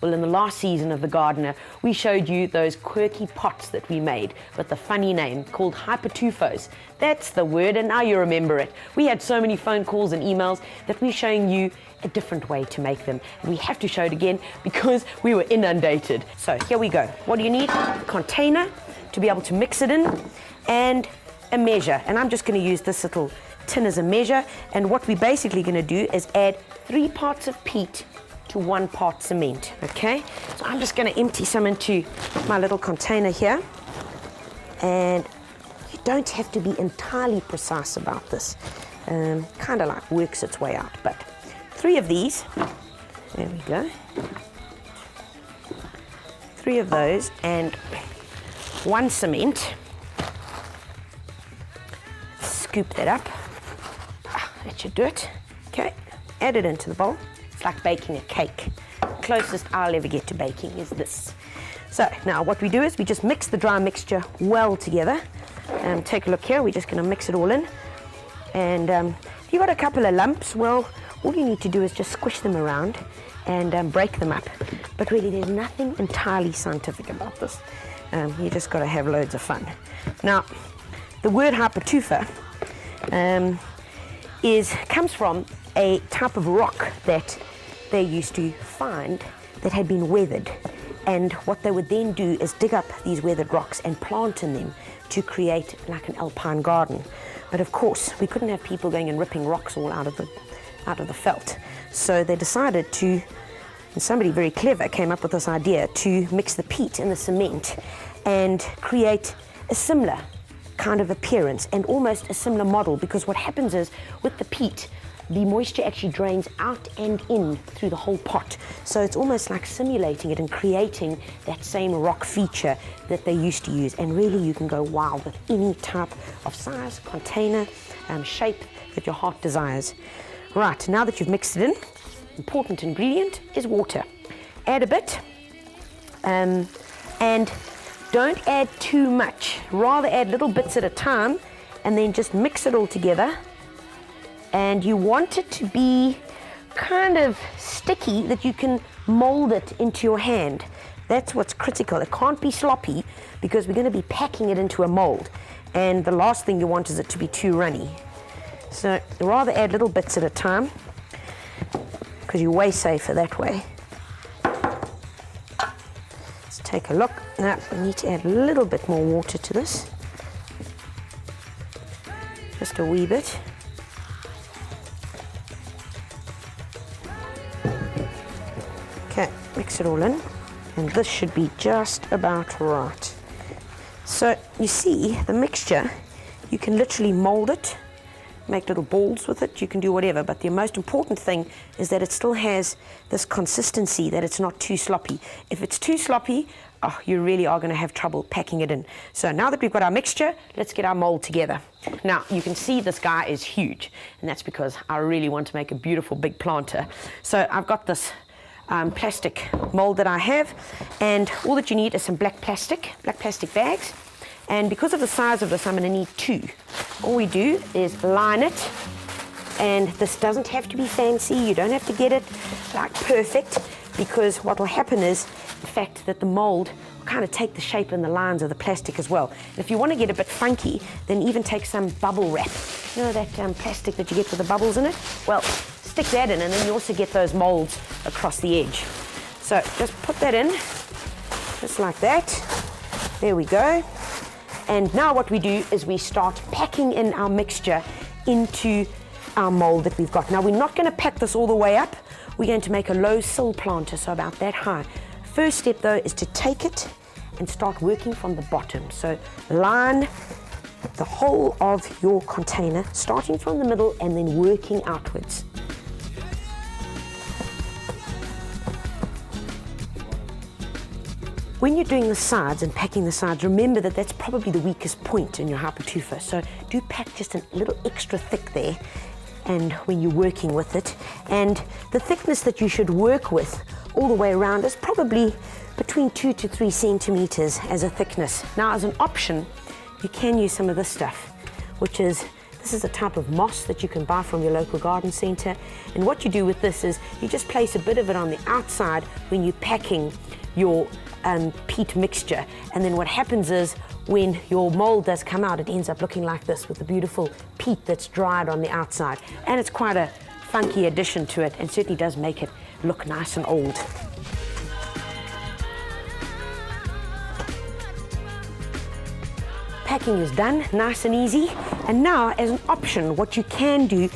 Well, in the last season of The Gardener, we showed you those quirky pots that we made with a funny name called hypertufos. That's the word, and now you remember it. We had so many phone calls and emails that we're showing you a different way to make them. And we have to show it again because we were inundated. So here we go. What do you need? A container to be able to mix it in and a measure. And I'm just going to use this little tin as a measure. And what we're basically going to do is add 3 parts of peat to 1 part cement. Okay, so I'm just going to empty some into my little container here, and you don't have to be entirely precise about this. Kind of like works its way out, but 3 of these, there we go, 3 of those and 1 cement. Scoop that up. That should do it. Okay, add it into the bowl. It's like baking a cake. Closest I'll ever get to baking is this. So now what we do is we just mix the dry mixture well together. Take a look here, we're just going to mix it all in. And if you've got a couple of lumps, well, all you need to do is just squish them around and break them up. But really there's nothing entirely scientific about this. You just got to have loads of fun. Now, the word hypertufa comes from a type of rock that they used to find that had been weathered, and what they would then do is dig up these weathered rocks and plant in them to create like an alpine garden. But of course we couldn't have people going and ripping rocks all out of the felt, so they decided to, and somebody very clever came up with this idea to mix the peat and the cement and create a similar kind of appearance and almost a similar model, because what happens is with the peat the moisture actually drains out and in through the whole pot. So it's almost like simulating it and creating that same rock feature that they used to use. And really you can go wild with any type of size, container, shape that your heart desires. Right, now that you've mixed it in, important ingredient is water. Add a bit, and don't add too much. Rather add little bits at a time and then just mix it all together. And you want it to be kind of sticky that you can mold it into your hand. That's what's critical. It can't be sloppy because we're going to be packing it into a mold, and the last thing you want is it to be too runny. So rather add little bits at a time because you're way safer that way. Let's take a look. Now we need to add a little bit more water to this, just a wee bit. Okay, mix it all in, and this should be just about right. So you see the mixture, you can literally mold it, make little balls with it, you can do whatever, but the most important thing is that it still has this consistency, that it's not too sloppy. If it's too sloppy, you really are going to have trouble packing it in. So now that we've got our mixture, let's get our mold together. Now you can see this guy is huge, and that's because I really want to make a beautiful big planter. So I've got this plastic mold that I have, and all that you need is some black plastic bags, and because of the size of this I'm going to need 2. All we do is line it, and this doesn't have to be fancy, you don't have to get it like perfect, because what will happen is the fact that the mold will kind of take the shape and the lines of the plastic as well. And if you want to get a bit funky, then even take some bubble wrap, you know that plastic that you get with the bubbles in it? Well, stick that in, and then you also get those molds across the edge. So just put that in, just like that. There we go. And now what we do is we start packing in our mixture into our mold that we've got. Now we're not going to pack this all the way up. We're going to make a low sill planter, so about that high. First step though is to take it and start working from the bottom. So line the whole of your container, starting from the middle and then working outwards. When you're doing the sides and packing the sides, remember that that's probably the weakest point in your hypertufa. So do pack just a little extra thick there, and when you're working with it. And the thickness that you should work with all the way around is probably between 2 to 3 centimeters as a thickness. Now as an option, you can use some of this stuff, which is This is a type of moss that you can buy from your local garden center. And what you do with this is you just place a bit of it on the outside when you're packing your peat mixture. And then what happens is when your mold does come out, it ends up looking like this with the beautiful peat that's dried on the outside. And it's quite a funky addition to it and certainly does make it look nice and old. Packing is done, nice and easy. And now, as an option, what you can do,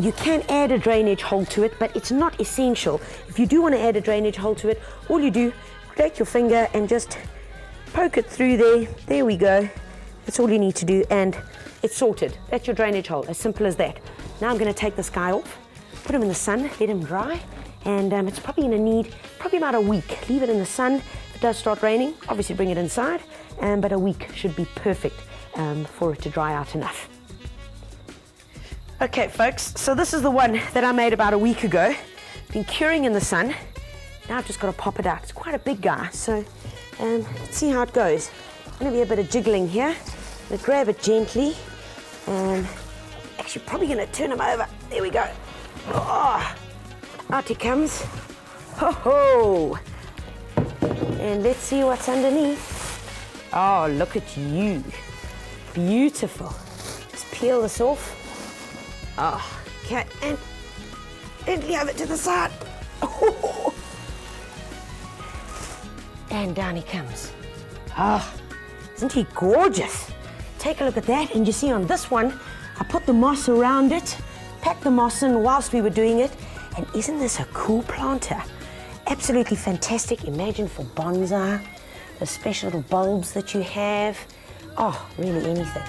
you can add a drainage hole to it, but it's not essential. If you do want to add a drainage hole to it, all you do, take your finger and just poke it through there. There we go. That's all you need to do, and it's sorted. That's your drainage hole, as simple as that. Now I'm going to take this guy off, put him in the sun, let him dry, and it's probably going to need about a week. Leave it in the sun. If it does start raining, obviously bring it inside, but a week should be perfect for it to dry out enough. Okay, folks, so this is the one that I made about a week ago. Been curing in the sun. Now I've just got to pop it out. It's quite a big guy, so let's see how it goes. Going to be a bit of jiggling here. I'm going to grab it gently, and actually probably going to turn him over. There we go. Oh, out he comes. Ho ho! And let's see what's underneath. Oh, look at you. Beautiful. Just peel this off. Oh, okay, and gently over to the side. Oh. And down he comes. Oh, isn't he gorgeous? Take a look at that, and you see on this one, I put the moss around it, packed the moss in whilst we were doing it, and isn't this a cool planter? Absolutely fantastic. Imagine for bonsai, the special little bulbs that you have. Oh, really anything.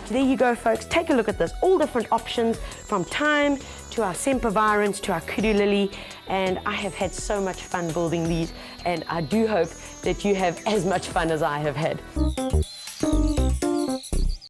There you go, folks. Take a look at this. All different options, from thyme to our sempervirens to our kudu lily, and I have had so much fun building these, and I do hope that you have as much fun as I have had.